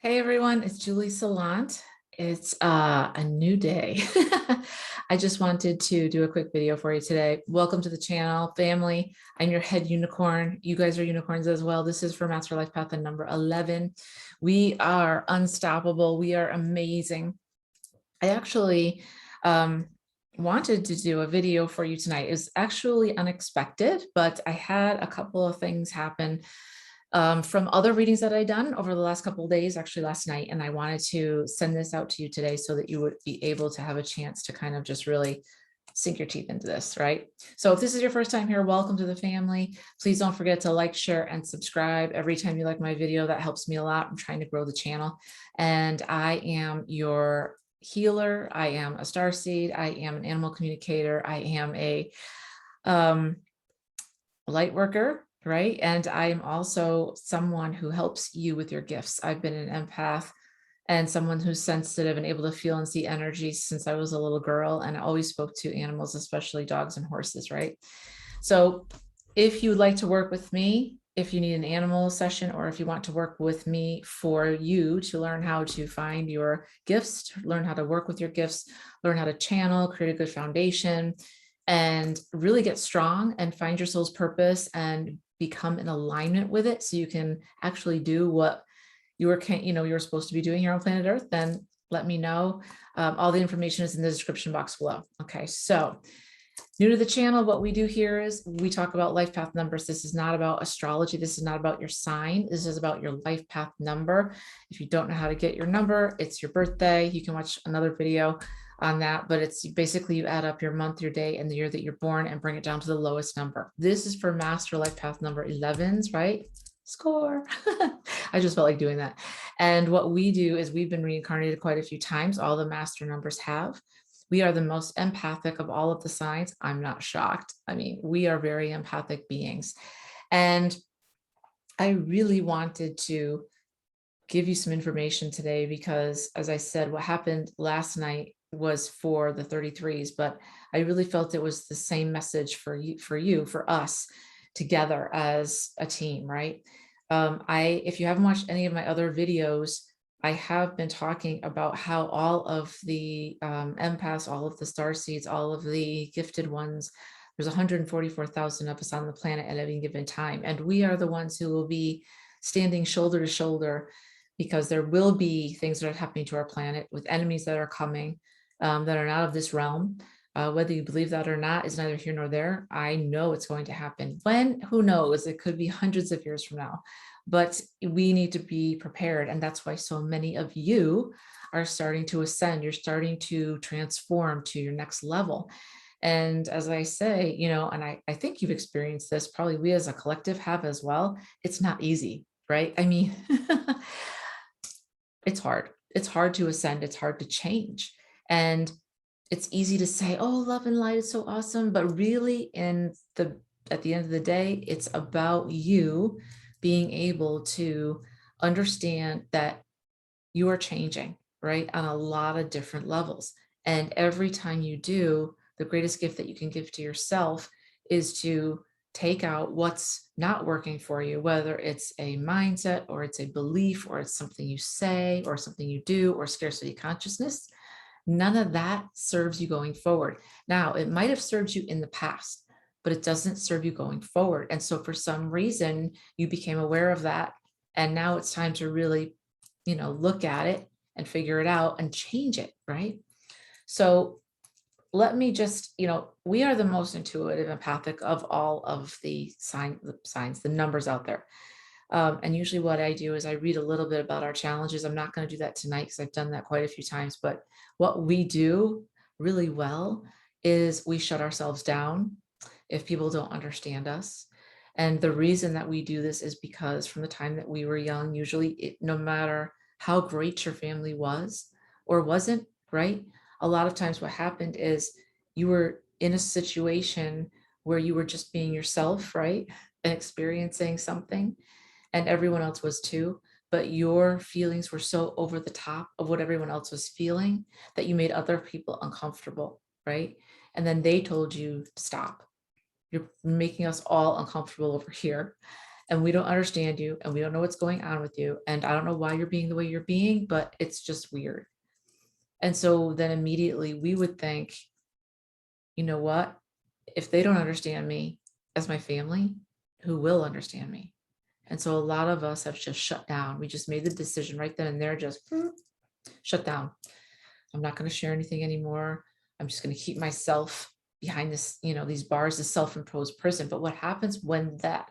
Hey everyone, it's Julie Saillant. It's a new day. I just wanted to do a quick video for you today. Welcome to the channel, family. I'm your head unicorn. You guys are unicorns as well. This is for Master Life Path and number 11. We are unstoppable. We are amazing. I actually wanted to do a video for you tonight. It was actually unexpected, but I had a couple of things happen from other readings that I've done over the last couple of days, actually last night, and I wanted to send this out to you today so that you would be able to have a chance to kind of just really sink your teeth into this, right? So if this is your first time here, welcome to the family. Please don't forget to like, share, and subscribe. Every time you like my video, that helps me a lot. I'm trying to grow the channel, and I am your healer. I am a starseed. I am an animal communicator. I am a light worker, right? And I am also someone who helps you with your gifts. I've been an empath and someone who's sensitive and able to feel and see energy since I was a little girl. And I always spoke to animals, especially dogs and horses, right? So if you'd like to work with me, if you need an animal session, or if you want to work with me for you to learn how to find your gifts, to learn how to work with your gifts, learn how to channel, create a good foundation, and really get strong and find your soul's purpose and become in alignment with it so you can actually do what you're supposed to be doing here on planet Earth, then let me know. All the information is in the description box below. Okay, so new to the channel, what we do here is we talk about life path numbers. This is not about astrology. This is not about your sign. This is about your life path number. If you don't know how to get your number, it's your birthday. You can watch another video on that, but it's basically you add up your month, your day, and the year that you're born and bring it down to the lowest number. This is for master life path number 11s, right? Score. I just felt like doing that. And what we do is we've been reincarnated quite a few times. All the master numbers have. We are the most empathic of all of the signs. I'm not shocked. I mean, we are very empathic beings. And I really wanted to give you some information today because, as I said, what happened last night was for the 33s, but I really felt it was the same message for for us together as a team, right? If you haven't watched any of my other videos, I have been talking about how all of the empaths, all of the starseeds, all of the gifted ones, there's 144,000 of us on the planet at any given time. And we are the ones who will be standing shoulder to shoulder because there will be things that are happening to our planet with enemies that are coming that are not of this realm. Whether you believe that or not is neither here nor there. I know it's going to happen. When? Who knows? It could be hundreds of years from now. But we need to be prepared. And that's why so many of you are starting to ascend. You're starting to transform to your next level. And as I say, and I think you've experienced this, probably we as a collective have as well. It's not easy, right? I mean, it's hard. It's hard to ascend. It's hard to change. And it's easy to say, oh, love and light is so awesome. But really at the end of the day, it's about you being able to understand that you are changing, right? On a lot of different levels. And every time you do, the greatest gift that you can give to yourself is to take out what's not working for you, whether it's a mindset or it's a belief or it's something you say or something you do or scarcity consciousness. None of that serves you going forward. Now, it might have served you in the past, but it doesn't serve you going forward. And so for some reason, you became aware of that. And now it's time to really, look at it and figure it out and change it, right? So let me just, we are the most intuitive, empathic of all of the signs, the numbers out there. And usually what I do is I read a little bit about our challenges. I'm not going to do that tonight because I've done that quite a few times. But what we do really well is we shut ourselves down if people don't understand us. And the reason that we do this is because from the time that we were young, usually no matter how great your family was or wasn't, right? A lot of times what happened is you were in a situation where you were just being yourself, right? And experiencing something. And everyone else was too, but your feelings were so over the top of what everyone else was feeling that you made other people uncomfortable, right? And then they told you, stop. You're making us all uncomfortable over here. and we don't understand you, and we don't know what's going on with you, and I don't know why you're being the way you're being, but it's just weird. And so then immediately we would think, you know what? If they don't understand me as my family, who will understand me? And so a lot of us have just shut down. We just made the decision right then and there, just shut down. I'm not going to share anything anymore. I'm just going to keep myself behind this, these bars, this self-imposed prison. But what happens when that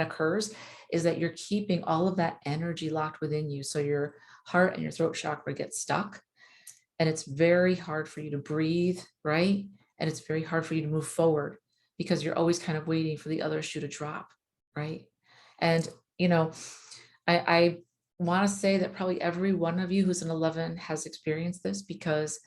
occurs is that you're keeping all of that energy locked within you. So your heart and your throat chakra get stuck, and it's very hard for you to breathe, right? And it's very hard for you to move forward because you're always kind of waiting for the other shoe to drop, right? And you know, I want to say that probably every one of you who's an 11 has experienced this, because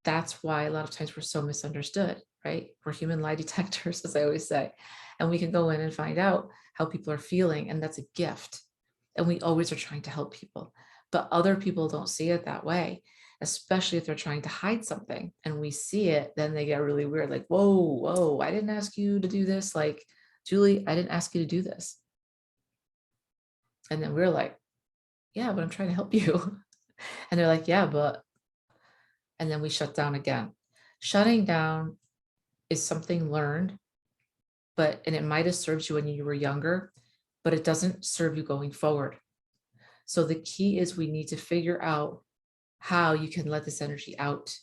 that's why a lot of times we're so misunderstood, right? We're human lie detectors, as I always say, and we can go in and find out how people are feeling, and that's a gift. And we always are trying to help people, but other people don't see it that way, especially if they're trying to hide something and we see it, then they get really weird, like, whoa, I didn't ask you to do this. Like, Julie, I didn't ask you to do this. And then we're like, yeah, but I'm trying to help you. And they're like, yeah, but, and then we shut down again. Shutting down is something learned, and it might have served you when you were younger, but it doesn't serve you going forward. So the key is we need to figure out how you can let this energy out.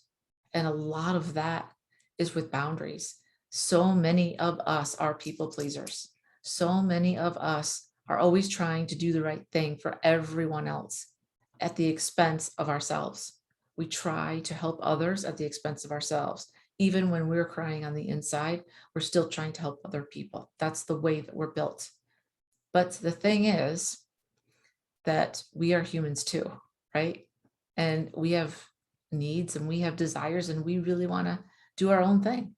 And a lot of that is with boundaries. So many of us are people pleasers. So many of us are always trying to do the right thing for everyone else at the expense of ourselves. We try to help others at the expense of ourselves. Even when we're crying on the inside, we're still trying to help other people. That's the way that we're built. But the thing is that we are humans too, right? And we have needs and we have desires, and we really want to do our own thing.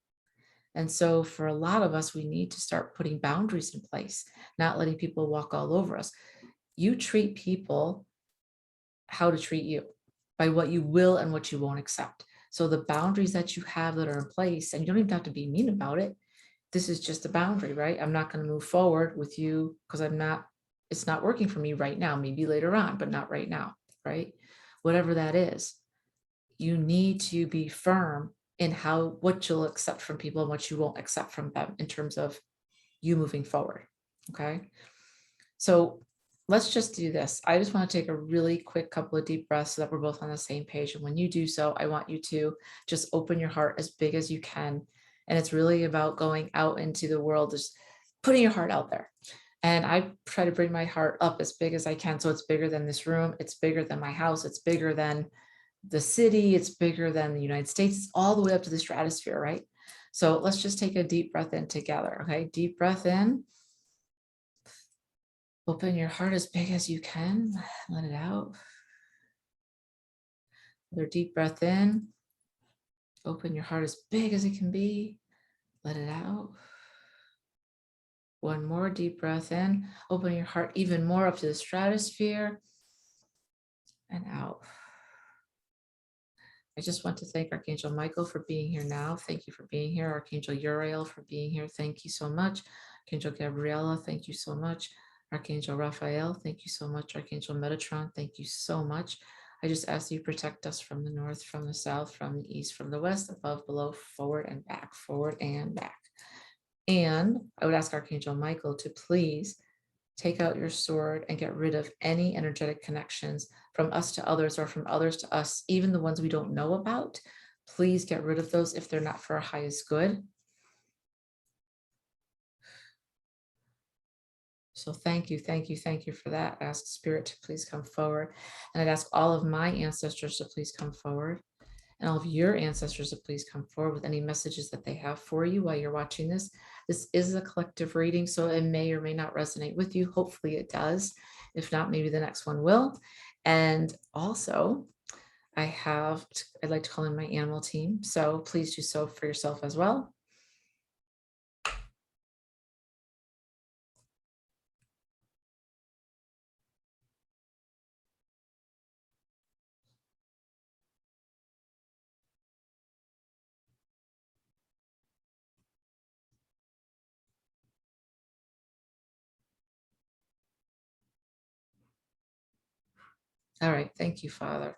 And so for a lot of us, we need to start putting boundaries in place, not letting people walk all over us. You treat people how to treat you, by what you will and what you won't accept. So the boundaries that you have that are in place, and you don't even have to be mean about it. This is just a boundary, right? I'm not going to move forward with you because it's not working for me right now, maybe later on, but not right now, right? Whatever that is, you need to be firm in what you'll accept from people and what you won't accept from them in terms of you moving forward. Okay. So let's just do this. I just want to take a really quick couple of deep breaths so that we're both on the same page. And when you do so, I want you to just open your heart as big as you can. And it's really about going out into the world, just putting your heart out there. And I try to bring my heart up as big as I can. So it's bigger than this room. It's bigger than my house. It's bigger than the city. It's bigger than the United States. It's all the way up to the stratosphere, right? So let's just take a deep breath in together. Okay. Deep breath in. Open your heart as big as you can. Let it out. Another deep breath in. Open your heart as big as it can be. Let it out. One more deep breath in. Open your heart even more up to the stratosphere and out. I just want to thank Archangel Michael for being here now. Thank you for being here. Archangel Uriel for being here. Thank you so much. Archangel Gabriella, thank you so much. Archangel Raphael, thank you so much. Archangel Metatron, thank you so much. I just ask that you protect us from the north, from the south, from the east, from the west, above, below, forward and back, forward and back. And I would ask Archangel Michael to please take out your sword and get rid of any energetic connections from us to others or from others to us, even the ones we don't know about. Please get rid of those if they're not for our highest good. So thank you for that. I ask Spirit to please come forward. And I'd ask all of my ancestors to please come forward, and all of your ancestors to please come forward with any messages that they have for you while you're watching this. This is a collective reading, so it may or may not resonate with you. Hopefully it does. If not, maybe the next one will. And also, I'd like to call in my animal team. So please do so for yourself as well. All right. Thank you, Father.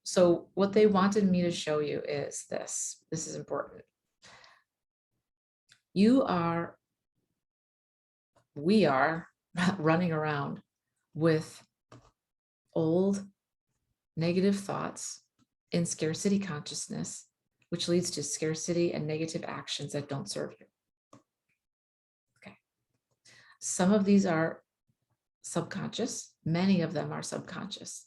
So what they wanted me to show you is this. This is important. We are running around with old negative thoughts in scarcity consciousness, which leads to scarcity and negative actions that don't serve you. Okay. Some of these are subconscious. Many of them are subconscious.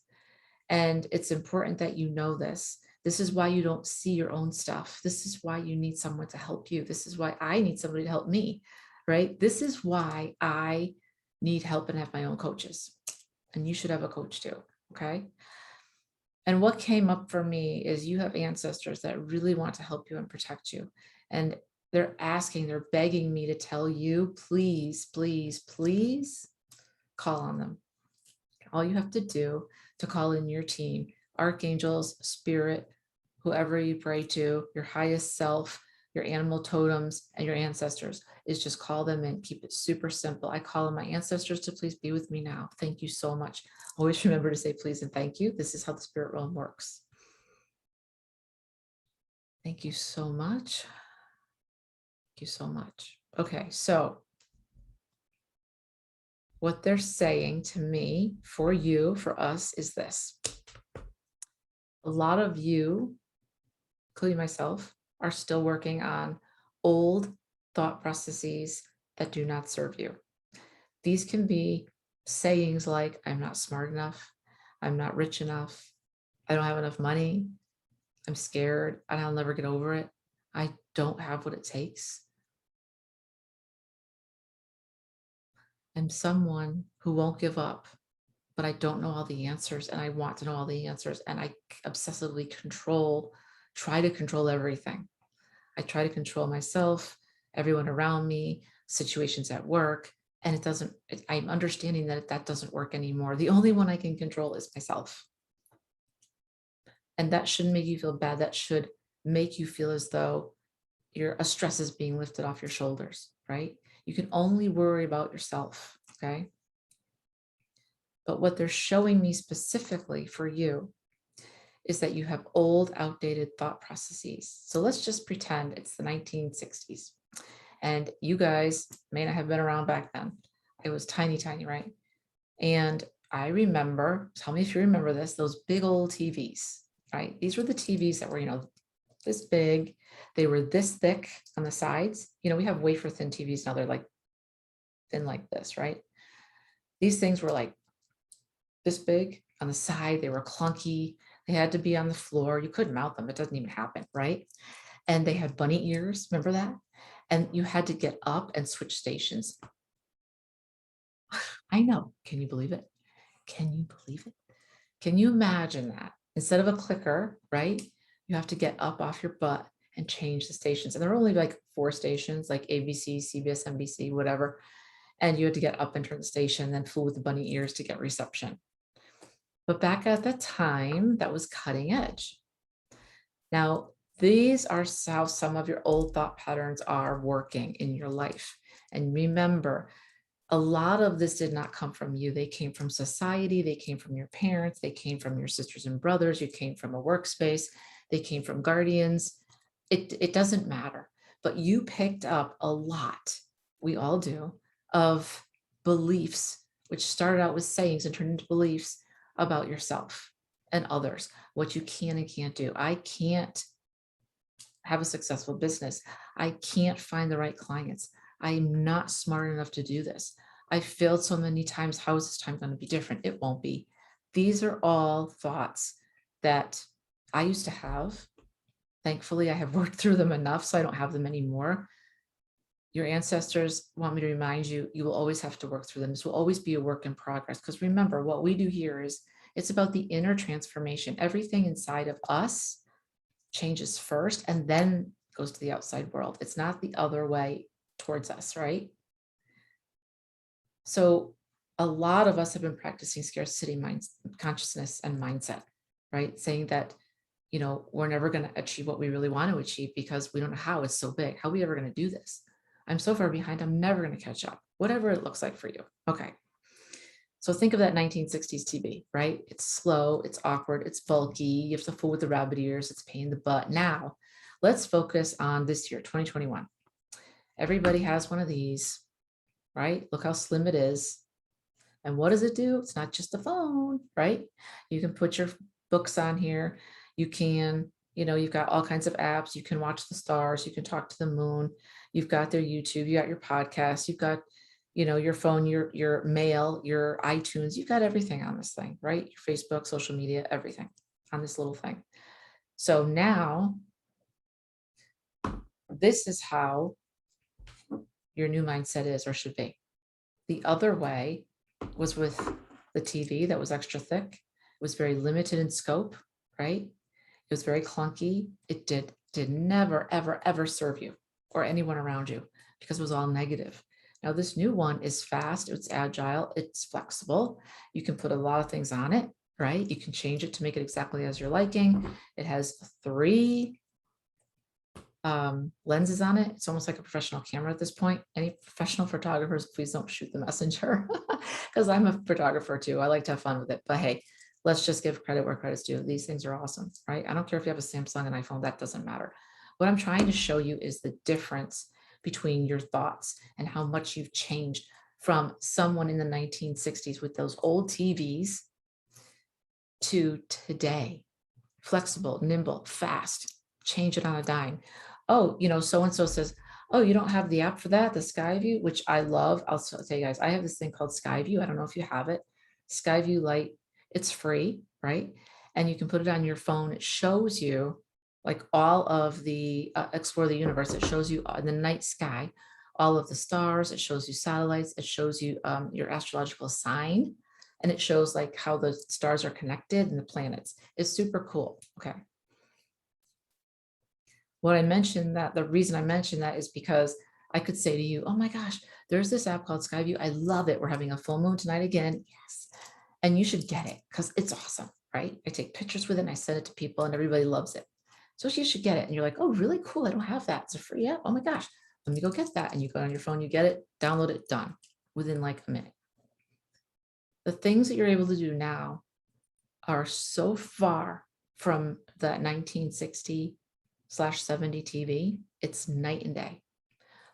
And it's important that you know this. This is why you don't see your own stuff. This is why you need someone to help you. This is why I need somebody to help me, right? This is why I need help and have my own coaches. And you should have a coach too, okay? And what came up for me is you have ancestors that really want to help you and protect you. And they're begging me to tell you, please, please, please call on them. All you have to do to call in your team, archangels, spirit, whoever you pray to, your highest self, your animal totems, and your ancestors, is just call them in. Keep it super simple. I call on my ancestors to please be with me now. Thank you so much. Always remember to say please and thank you. This is how the spirit realm works. Thank you so much. Thank you so much. Okay, so what they're saying to me, for you, for us, is this. A lot of you, including myself, are still working on old thought processes that do not serve you. These can be sayings like, I'm not smart enough, I'm not rich enough, I don't have enough money, I'm scared, and I'll never get over it, I don't have what it takes. I'm someone who won't give up, but I don't know all the answers, and I want to know all the answers, and I obsessively try to control everything. I try to control myself, everyone around me, situations at work, and I'm understanding that doesn't work anymore. The only one I can control is myself. And that shouldn't make you feel bad. That should make you feel as though a stress is being lifted off your shoulders, right? You can only worry about yourself, okay? But what they're showing me specifically for you is that you have old, outdated thought processes. So let's just pretend it's the 1960s. And you guys may not have been around back then. It was tiny, tiny, right? And I remember, tell me if you remember this, those big old TVs, right? These were the TVs that were, this big. They were this thick on the sides. We have wafer thin TVs now. They're like thin like this, right? These things were like this big on the side. They were clunky. They had to be on the floor. You couldn't mount them. It doesn't even happen, right? And they had bunny ears. Remember that? And you had to get up and switch stations. I know. Can you believe it? Can you believe it? Can you imagine that? Instead of a clicker, right? You have to get up off your butt and change the stations. And there were only like 4 stations, like ABC, CBS, NBC, whatever. And you had to get up and turn the station, then fool with the bunny ears to get reception. But back at the time, that was cutting edge. Now, these are how some of your old thought patterns are working in your life. And remember, a lot of this did not come from you. They came from society. They came from your parents. They came from your sisters and brothers. You came from a workspace. They came from guardians. It doesn't matter. But you picked up a lot, we all do, of beliefs, which started out with sayings and turned into beliefs about yourself and others, what you can and can't do. I can't have a successful business. I can't find the right clients. I'm not smart enough to do this. I failed so many times. How is this time going to be different? It won't be. These are all thoughts that I used to have. Thankfully, I have worked through them enough so I don't have them anymore. Your ancestors want me to remind you, you will always have to work through them. This will always be a work in progress. Because remember, what we do here is it's about the inner transformation. Everything inside of us changes first and then goes to the outside world. It's not the other way towards us, right? So a lot of us have been practicing scarcity consciousness and mindset, right? Saying that, we're never going to achieve what we really want to achieve because we don't know how. It's so big. How are we ever going to do this? I'm so far behind. I'm never going to catch up, whatever it looks like for you. Okay. So think of that 1960s TV, right? It's slow, it's awkward, it's bulky, you have to fool with the rabbit ears, it's a pain in the butt. Now, let's focus on this year, 2021. Everybody has one of these, right? Look how slim it is. And what does it do? It's not just a phone, right? You can put your books on here. You can, you've got all kinds of apps. You can watch the stars. You can talk to the moon. You've got their YouTube. You got your podcast. You've got, your phone, your mail, your iTunes. You've got everything on this thing, right? Your Facebook, social media, everything on this little thing. So now, this is how your new mindset is or should be. The other way was with the TV that was extra thick. It was very limited in scope, right? It was very clunky. It did never, ever, ever serve you or anyone around you because it was all negative. Now this new one is fast, it's agile, it's flexible. You can put a lot of things on it, right? You can change it to make it exactly as you're liking. It has 3 lenses on it. It's almost like a professional camera at this point. Any professional photographers, please don't shoot the messenger because I'm a photographer too. I like to have fun with it, but hey, let's just give credit where credit's due. These things are awesome, right? I don't care if you have a Samsung, an iPhone, that doesn't matter. What I'm trying to show you is the difference between your thoughts and how much you've changed from someone in the 1960s with those old TVs to today. Flexible, nimble, fast, change it on a dime. Oh, so-and-so says, oh, you don't have the app for that, the Skyview, which I love. I'll tell you guys, I have this thing called Skyview. I don't know if you have it. Skyview Lite, it's free, right? And you can put it on your phone. It shows you like all of the, explore the universe. It shows you in the night sky, all of the stars. It shows you satellites. It shows you your astrological sign. And it shows like how the stars are connected and the planets. It's super cool. Okay. What I mentioned that, the reason I mentioned that is because I could say to you, oh my gosh, there's this app called Skyview. I love it. We're having a full moon tonight again. Yes. And you should get it because it's awesome, right? I take pictures with it and I send it to people and everybody loves it. So you should get it. And you're like, oh, really cool. I don't have that. It's a free app. Oh my gosh, let me go get that. And you go on your phone, you get it, download it, done within like a minute. The things that you're able to do now are so far from that 1960/70 TV. It's night and day.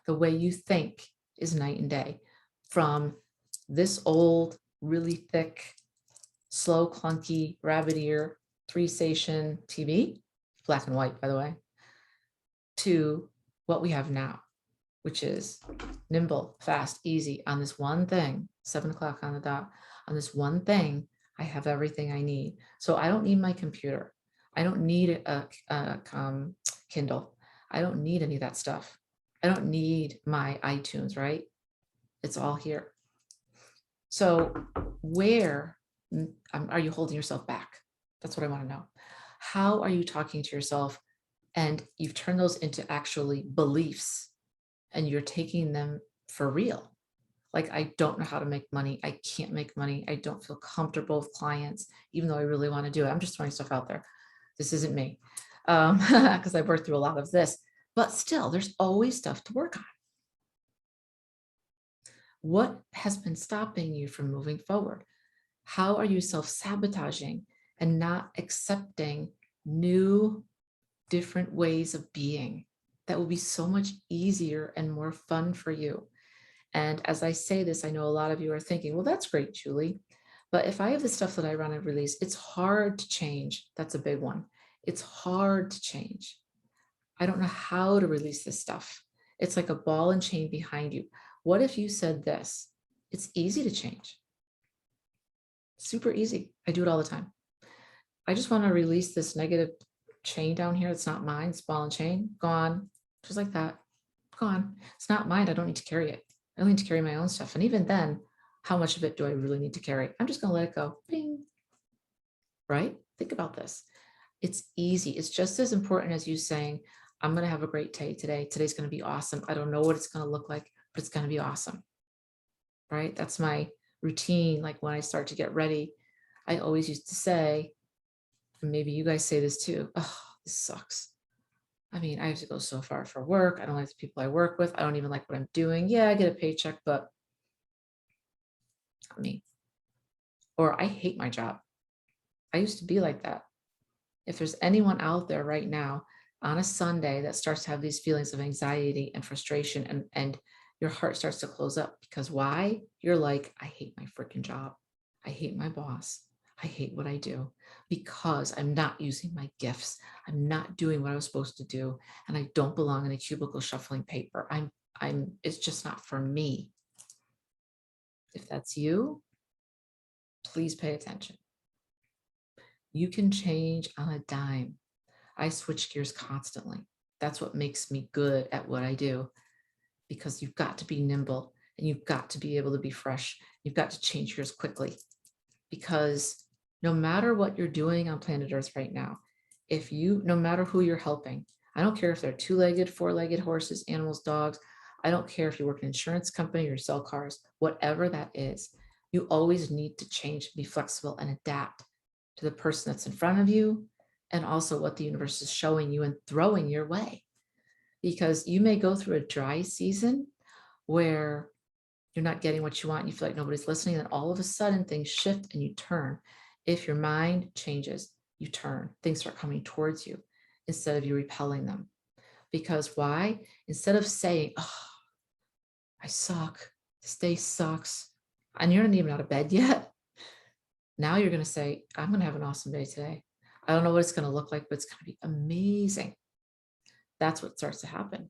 The way you think is night and day from this old, really thick, slow, clunky, rabbit ear, 3-station TV, black and white, by the way, to what we have now, which is nimble, fast, easy on this one thing, 7 o'clock on the dot. On this one thing, I have everything I need. So I don't need my computer. I don't need a Kindle. I don't need any of that stuff. I don't need my iTunes, right? It's all here. So where are you holding yourself back? That's what I want to know. How are you talking to yourself? And you've turned those into actually beliefs and you're taking them for real. Like, I don't know how to make money. I can't make money. I don't feel comfortable with clients, even though I really want to do it. I'm just throwing stuff out there. This isn't me because I've worked through a lot of this, but still there's always stuff to work on. What has been stopping you from moving forward? How are you self-sabotaging and not accepting new, different ways of being that will be so much easier and more fun for you? And as I say this, I know a lot of you are thinking, well, that's great, Julie. But if I have the stuff that I run and release, it's hard to change. That's a big one. It's hard to change. I don't know how to release this stuff. It's like a ball and chain behind you. What if you said this? It's easy to change. Super easy. I do it all the time. I just want to release this negative chain down here. It's not mine. It's ball and chain. Gone. Just like that. Gone. It's not mine. I don't need to carry it. I only need to carry my own stuff. And even then, how much of it do I really need to carry? I'm just going to let it go. Bing. Right? Think about this. It's easy. It's just as important as you saying, I'm going to have a great day today. Today's going to be awesome. I don't know what it's going to look like, but it's going to be awesome. Right? That's my routine. Like when I start to get ready, I always used to say, and maybe you guys say this too, oh, this sucks. I mean, I have to go so far for work. I don't like the people I work with. I don't even like what I'm doing. Yeah, I get a paycheck, but not me. or I hate my job. I used to be like that. If there's anyone out there right now on a Sunday that starts to have these feelings of anxiety and frustration, and your heart starts to close up, because why? You're like, I hate my freaking job. I hate my boss. I hate what I do because I'm not using my gifts. I'm not doing what I was supposed to do. And I don't belong in a cubicle shuffling paper. It's just not for me. If that's you, please pay attention. You can change on a dime. I switch gears constantly. That's what makes me good at what I do, because you've got to be nimble and you've got to be able to be fresh. You've got to change gears quickly, because no matter what you're doing on planet Earth right now, no matter who you're helping, I don't care if they're two-legged, four-legged horses, animals, dogs. I don't care if you work in an insurance company or sell cars, whatever that is, you always need to change, be flexible, and adapt to the person that's in front of you, and also what the universe is showing you and throwing your way. Because you may go through a dry season where you're not getting what you want and you feel like nobody's listening, and all of a sudden things shift and you turn. If your mind changes, you turn. Things start coming towards you instead of you repelling them. Because why? Instead of saying, oh, I suck, this day sucks, and you're not even out of bed yet, now you're going to say, I'm going to have an awesome day today. I don't know what it's going to look like, but it's going to be amazing. That's what starts to happen.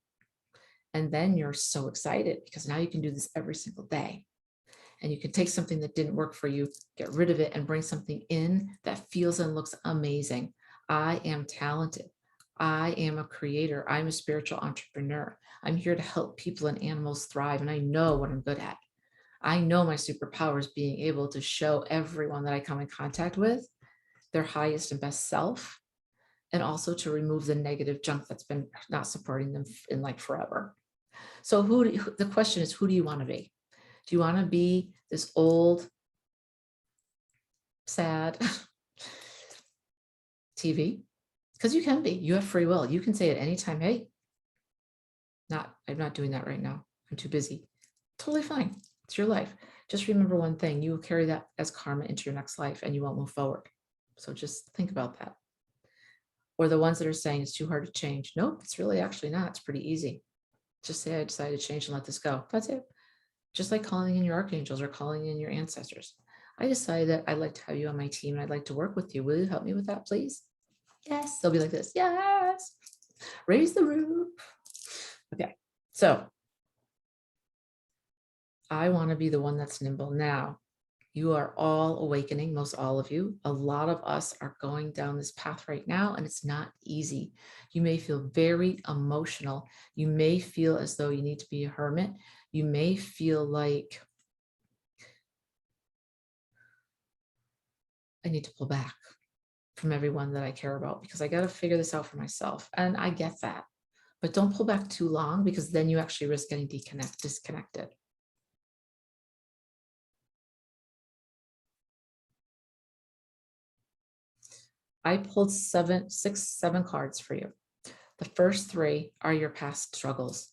And then you're so excited because now you can do this every single day. And you can take something that didn't work for you, get rid of it, and bring something in that feels and looks amazing. I am talented. I am a creator. I'm a spiritual entrepreneur. I'm here to help people and animals thrive. And I know what I'm good at. I know my superpower is being able to show everyone that I come in contact with their highest and best self, and also to remove the negative junk that's been not supporting them in like forever. So the question is, who do you want to be? Do you want to be this old, sad TV? Because you can be. You have free will. You can say at any time, hey, I'm not doing that right now. I'm too busy. Totally fine. It's your life. Just remember one thing. You will carry that as karma into your next life and you won't move forward. So just think about that. Or the ones that are saying it's too hard to change. Nope, it's really actually not. It's pretty easy. Just say, I decided to change and let this go. That's it. Just like calling in your archangels or calling in your ancestors. I decided that I'd like to have you on my team and I'd like to work with you. Will you help me with that, please? Yes. They'll be like this. Yes. Raise the roof. Okay. So I want to be the one that's nimble. Now, you are all awakening, most all of you. A lot of us are going down this path right now, and it's not easy. You may feel very emotional. You may feel as though you need to be a hermit. You may feel like I need to pull back from everyone that I care about because I got to figure this out for myself. And I get that. But don't pull back too long, because then you actually risk getting disconnected. I pulled 7 cards for you. The first 3 are your past struggles,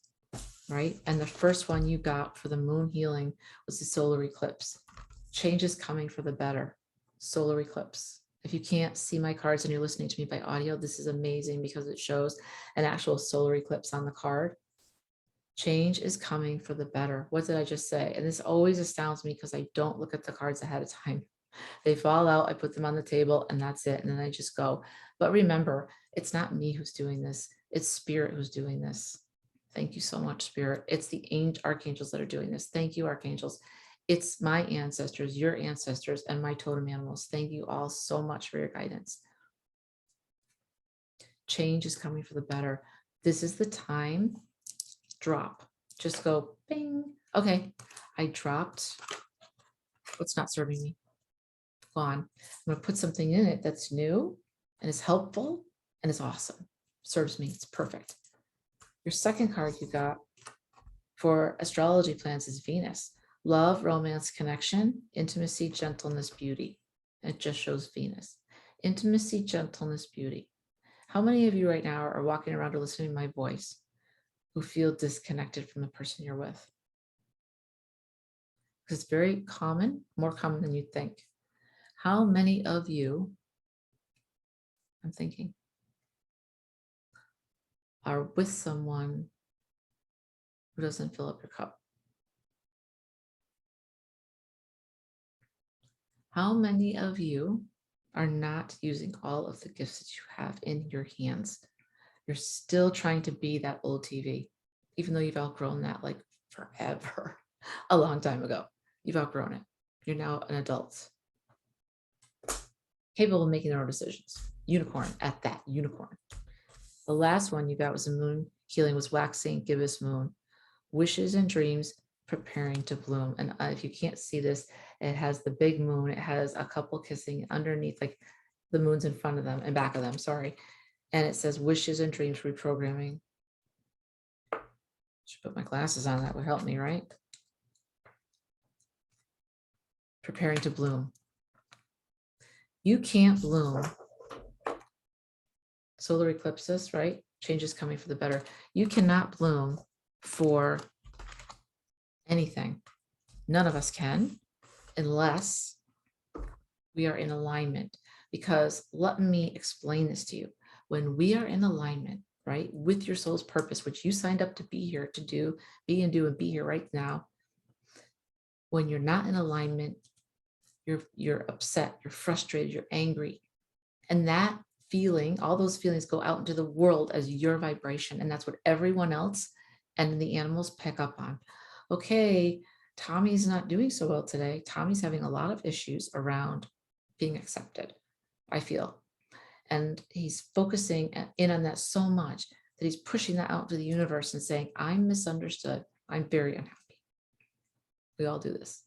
right? And the first one you got for the moon healing was the solar eclipse. Change is coming for the better. Solar eclipse. If you can't see my cards and you're listening to me by audio, this is amazing because it shows an actual solar eclipse on the card. Change is coming for the better. What did I just say? And this always astounds me because I don't look at the cards ahead of time. They fall out, I put them on the table, and that's it. And then I just go. But remember, it's not me who's doing this. It's Spirit who's doing this. Thank you so much, Spirit. It's the archangels that are doing this. Thank you, archangels. It's my ancestors, your ancestors, and my totem animals. Thank you all so much for your guidance. Change is coming for the better. This is the time. Drop. Just go bing. Okay, I dropped what's not serving me. Gone. I'm going to put something in it that's new and is helpful and is awesome. Serves me. It's perfect. Your second card you got for astrology plans is Venus. Love, romance, connection, intimacy, gentleness, beauty. It just shows Venus. Intimacy, gentleness, beauty. How many of you right now are walking around or listening to my voice who feel disconnected from the person you're with? Because it's very common, more common than you think. How many of you, I'm thinking, are with someone who doesn't fill up your cup? How many of you are not using all of the gifts that you have in your hands? You're still trying to be that old TV, even though you've outgrown that like forever, a long time ago. You've outgrown it. You're now an adult, capable of making their own decisions. Unicorn at that, unicorn. The last one you got was a moon healing, was waxing gibbous moon. Wishes and dreams preparing to bloom. And if you can't see this, it has the big moon. It has a couple kissing underneath, like the moon's in front of them and back of them, sorry. And it says wishes and dreams reprogramming. Should put my glasses on, that would help me, right? Preparing to bloom. You can't bloom. Solar eclipses, right? Changes coming for the better. You cannot bloom for anything. None of us can, unless we are in alignment. Because let me explain this to you. When we are in alignment, right, with your soul's purpose, which you signed up to be here to do, be and do and be here right now. When you're not in alignment, you're upset, you're frustrated, you're angry. And that feeling, all those feelings go out into the world as your vibration. And that's what everyone else and the animals pick up on. Okay, Tommy's not doing so well today. Tommy's having a lot of issues around being accepted, I feel. And he's focusing in on that so much that he's pushing that out to the universe and saying, I'm misunderstood. I'm very unhappy. We all do this.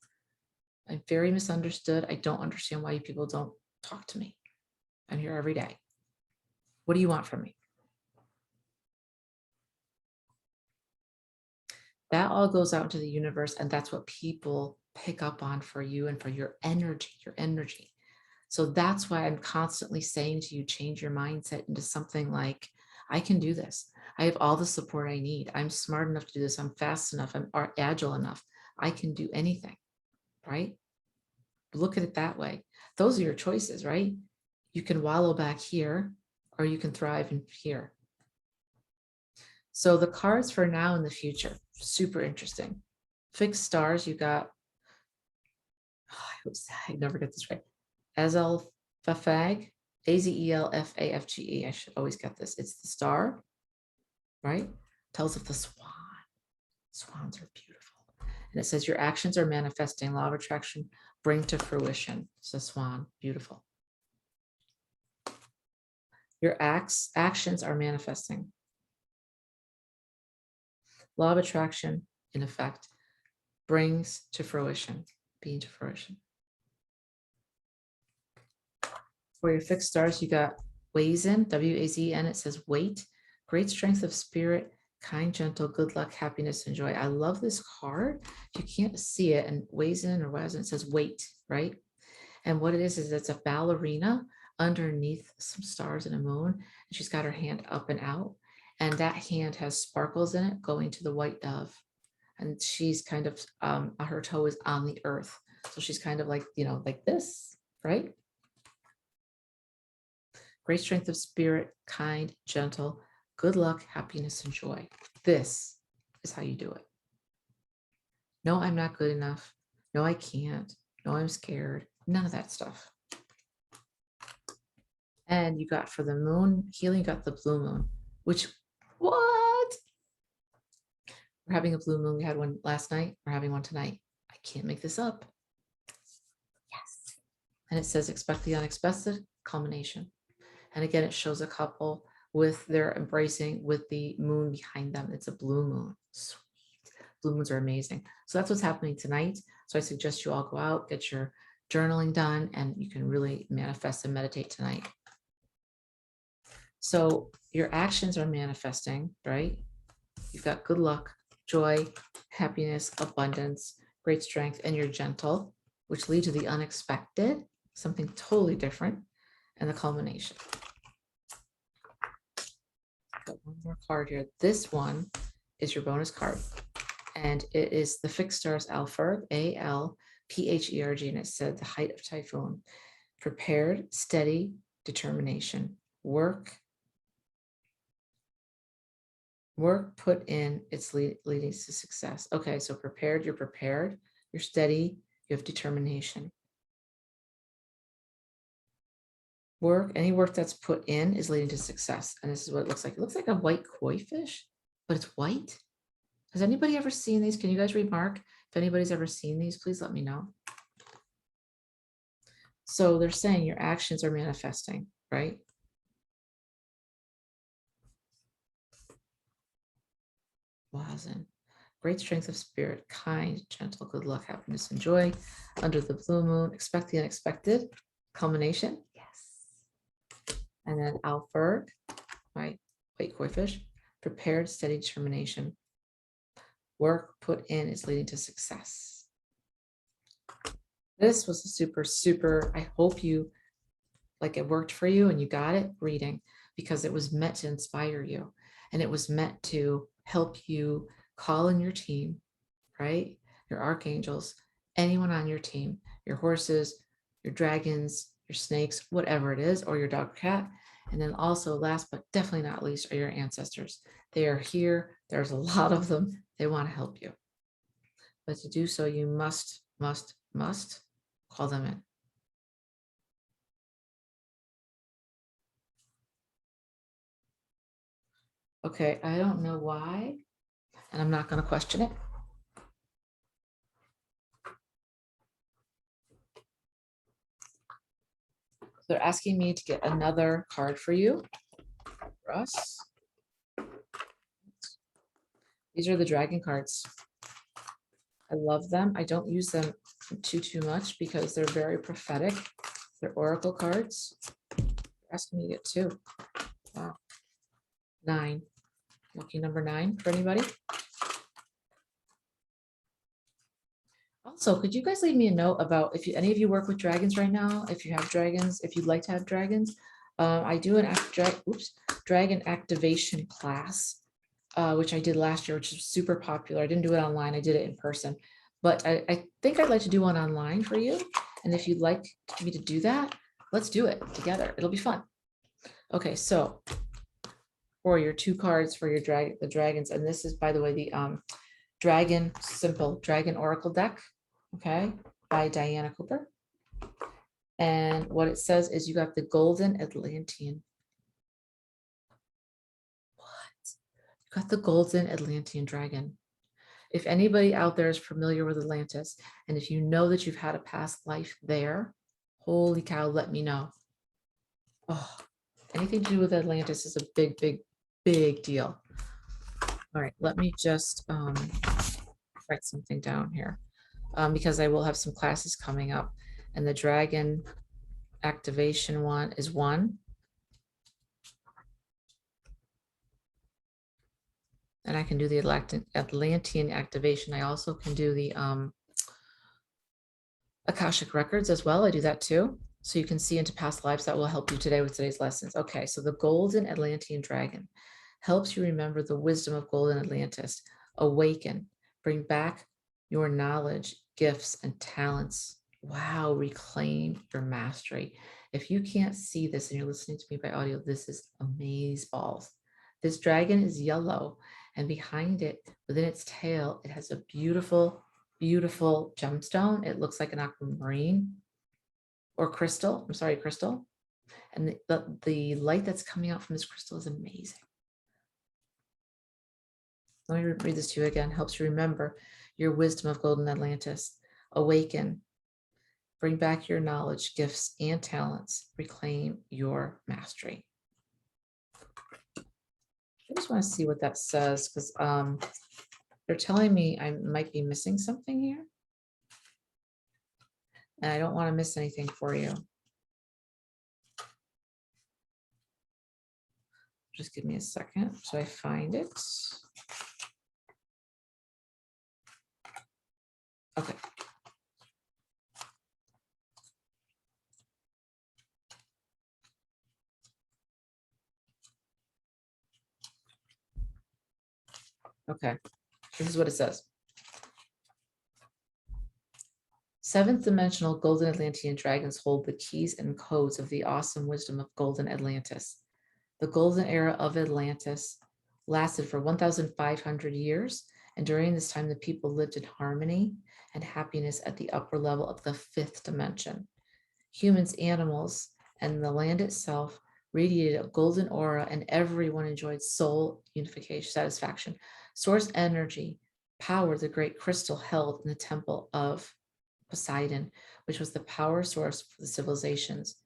I'm very misunderstood. I don't understand why you people don't talk to me. I'm here every day. What do you want from me? That all goes out into the universe, and that's what people pick up on for you and for your energy, your energy. So that's why I'm constantly saying to you, change your mindset into something like, I can do this. I have all the support I need. I'm smart enough to do this. I'm fast enough. I'm agile enough. I can do anything, right? Look at it that way. Those are your choices, right? You can wallow back here, or you can thrive in here. So the cards for now and the future, super interesting. Fixed stars, you got, I never get this right. Azelfafag, Azelfafge. I should always get this. It's the star, right? Tells of the swan. Swans are beautiful. And it says your actions are manifesting. Law of attraction, bring to fruition. It's a swan, beautiful. Your actions are manifesting. Law of attraction, in effect, brings to fruition, being to fruition. For your fixed stars, you got Wazn, W-A-Z-N, it says wait, great strength of spirit, kind, gentle, good luck, happiness, and joy. I love this card. If you can't see it, and Wazn or Wazn, it says wait, right? And what it is it's a ballerina underneath some stars and a moon, and she's got her hand up and out, and that hand has sparkles in it going to the white dove. And she's kind of, her toe is on the earth. So she's kind of like, you know, like this, right? Great strength of spirit, kind, gentle, good luck, happiness, and joy. This is how you do it. No, I'm not good enough. No, I can't. No, I'm scared. None of that stuff. And you got for the moon healing, you got the blue moon, which, what? We're having a blue moon. We had one last night. We're having one tonight. I can't make this up. Yes. And it says, expect the unexpected, culmination. And again, it shows a couple with their embracing with the moon behind them. It's a blue moon. Sweet. Blue moons are amazing. So that's what's happening tonight. So I suggest you all go out, get your journaling done, and you can really manifest and meditate tonight. So your actions are manifesting, right? You've got good luck, joy, happiness, abundance, great strength, and you're gentle, which lead to the unexpected, something totally different, and the culmination. Got one more card here. This one is your bonus card, and it is the fixed stars Alpherg, A-L-P-H-E-R-G, and it said the height of typhoon. prepared, steady, determination. Work put in, it's leading to success. Okay, so prepared, you're steady, you have determination. Any work that's put in is leading to success. And this is what it looks like. It looks like a white koi fish, but it's white. Has anybody ever seen these? Can you guys remark? If anybody's ever seen these, please let me know. So they're saying your actions are manifesting, right? Wazen. Great strength of spirit, kind, gentle, good luck, happiness, and joy. Under the blue moon, expect the unexpected. Culmination, yes. And then Alberg, right? White koi fish, prepared, steady determination. Work put in is leading to success. This was a super, I hope you, like it worked for you and you got it, reading, because it was meant to inspire you. And it was meant to help you call in your team, right? Your archangels, anyone on your team, your horses, your dragons, your snakes, whatever it is, or your dog or cat. And then also, last but definitely not least, are your ancestors. They are here. There's a lot of them. They want to help you. But to do so, you must call them in. Okay, I don't know why, and I'm not going to question it. They're asking me to get another card for you, for us. These are the dragon cards. I love them. I don't use them too much because they're very prophetic. They're oracle cards. They're asking me to get 2. Wow. 9. Lucky number 9 for anybody. Also, could you guys leave me a note about if any of you work with dragons right now, if you have dragons, if you'd like to have dragons. I do an dragon activation class, which I did last year, which is super popular. I didn't do it online. I did it in person, but I think I'd like to do one online for you. And if you'd like me to do that, let's do it together. It'll be fun. Okay, so for your 2 cards for your the dragons, and this is, by the way, the Dragon Oracle deck, okay, by Diana Cooper. And what it says is you got the Golden Atlantean. What? You got the Golden Atlantean dragon. If anybody out there is familiar with Atlantis, and if you know that you've had a past life there, holy cow, let me know. Oh, anything to do with Atlantis is a big deal. All right, let me just write something down here, because I will have some classes coming up, and the dragon activation one is 1. And I can do the Atlantean activation. I also can do the Akashic records as well. I do that too. So you can see into past lives. That will help you today with today's lessons. Okay, so the Golden Atlantean dragon helps you remember the wisdom of Golden Atlantis. Awaken, bring back your knowledge, gifts, and talents. Wow, reclaim your mastery. If you can't see this and you're listening to me by audio, this is amazeballs. This dragon is yellow, and behind it, within its tail, it has a beautiful gemstone. It looks like an aquamarine or crystal. I'm sorry, crystal. And the light that's coming out from this crystal is amazing. Let me read this to you again. Helps you remember your wisdom of Golden Atlantis. Awaken, bring back your knowledge, gifts, and talents. Reclaim your mastery. I just want to see what that says, because they're telling me I might be missing something here. And I don't want to miss anything for you. Just give me a second so I find it. Okay. Okay, this is what it says. Seventh dimensional golden Atlantean dragons hold the keys and codes of the awesome wisdom of golden Atlantis. The golden era of Atlantis lasted for 1,500 years, and during this time, the people lived in harmony and happiness at the upper level of the fifth dimension. Humans, animals, and the land itself radiated a golden aura, and everyone enjoyed soul unification, satisfaction. Source energy powered the great crystal held in the temple of Poseidon, which was the power source for the civilizations.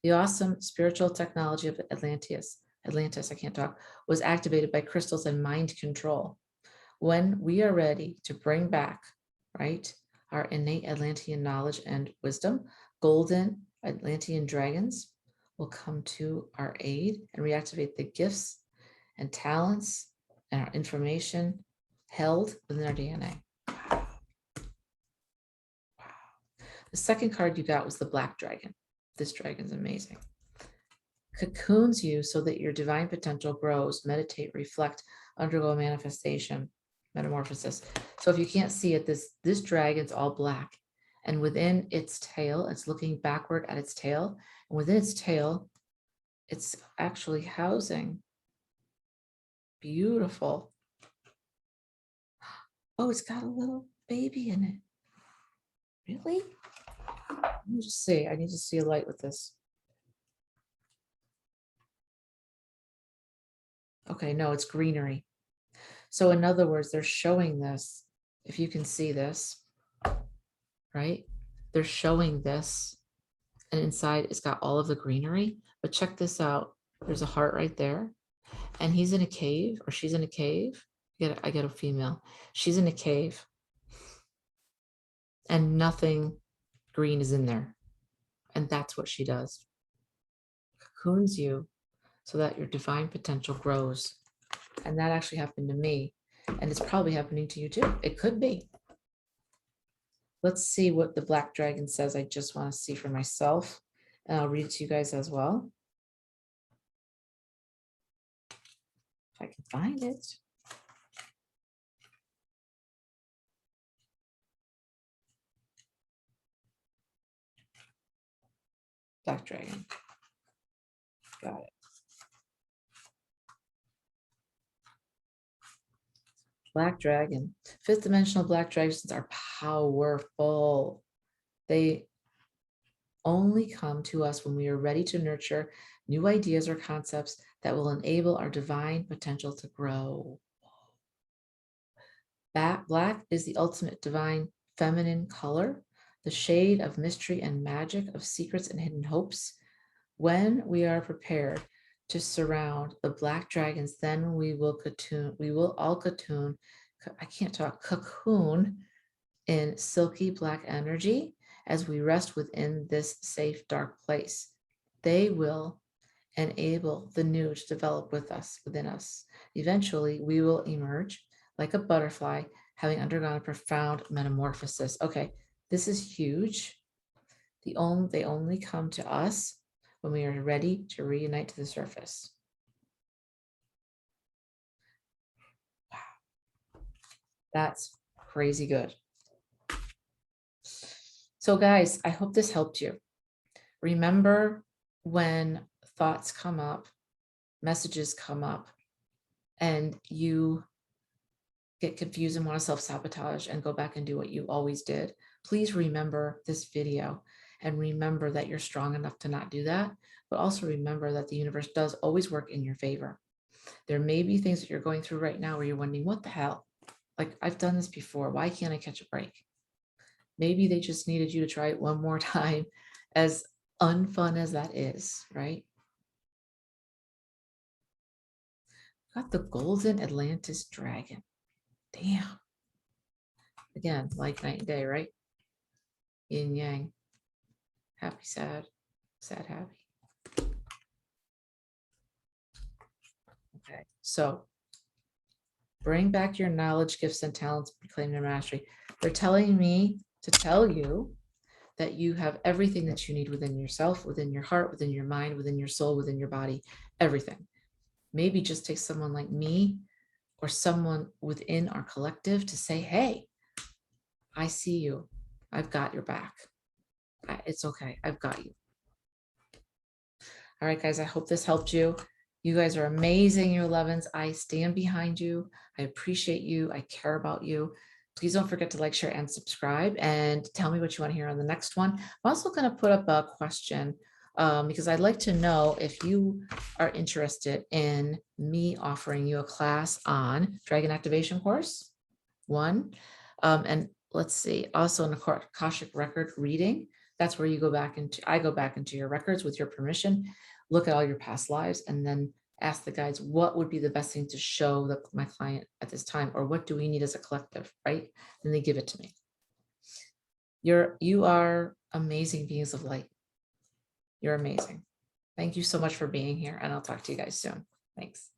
The awesome spiritual technology of Atlantis, I can't talk, was activated by crystals and mind control. When we are ready to bring back, right, our innate Atlantean knowledge and wisdom, golden Atlantean dragons will come to our aid and reactivate the gifts and talents and our information held within our DNA. Wow. The second card you got was the Black Dragon. This dragon's amazing. Cocoons you so that your divine potential grows. Meditate, reflect, undergo manifestation, metamorphosis. So if you can't see it, this dragon's all black. And within its tail, it's looking backward at its tail. And within its tail, it's actually housing. Beautiful. Oh, it's got a little baby in it. Really? Let me just see. I need to see a light with this. Okay, no, it's greenery. So in other words, they're showing this, if you can see this, right? They're showing this, and inside it's got all of the greenery. But check this out. There's a heart right there, and he's in a cave, or she's in a cave. I get a female. She's in a cave, and nothing green is in there. And that's what she does. Cocoons you so that your divine potential grows. And that actually happened to me. And it's probably happening to you too. It could be. Let's see what the Black Dragon says. I just want to see for myself. And I'll read it to you guys as well. If I can find it. Black Dragon. Got it. Black Dragon. Fifth dimensional Black Dragons are powerful. They only come to us when we are ready to nurture new ideas or concepts that will enable our divine potential to grow. Black is the ultimate divine feminine color, the shade of mystery and magic, of secrets and hidden hopes. When we are prepared to surround the Black dragons, then we will all cocoon, I can't talk, cocoon in silky black energy as we rest within this safe, dark place. They will enable the new to develop within us. Eventually, we will emerge like a butterfly, having undergone a profound metamorphosis. Okay, this is huge. They only come to us when we are ready to reunite to the surface. Wow. That's crazy good. So guys, I hope this helped you. Remember when thoughts come up, messages come up, and you get confused and want to self-sabotage and go back and do what you always did, please remember this video and remember that you're strong enough to not do that, but also remember that the universe does always work in your favor. There may be things that you're going through right now where you're wondering, what the hell? Like, I've done this before. Why can't I catch a break? Maybe they just needed you to try it one more time, as unfun as that is, right? Got the golden Atlantis dragon. Damn. Again, like night and day, right? Yin yang. Happy, sad, sad, happy. Okay, so bring back your knowledge, gifts, and talents, reclaim your mastery. They're telling me to tell you that you have everything that you need within yourself, within your heart, within your mind, within your soul, within your body, everything. Maybe just take someone like me or someone within our collective to say, hey, I see you. I've got your back. It's okay. I've got you. All right, guys, I hope this helped you. You guys are amazing, you 11s. I stand behind you. I appreciate you. I care about you. Please don't forget to like, share, and subscribe, and tell me what you want to hear on the next one. I'm also going to put up a question because I'd like to know if you are interested in me offering you a class on Dragon Activation course, one. And let's see, also an Akashic record reading. That's where you go back into, I go back into your records with your permission, look at all your past lives, and then ask the guides what would be the best thing to show my client at this time, or what do we need as a collective, right? Then they give it to me. You are amazing beings of light. You're amazing. Thank you so much for being here, and I'll talk to you guys soon. Thanks.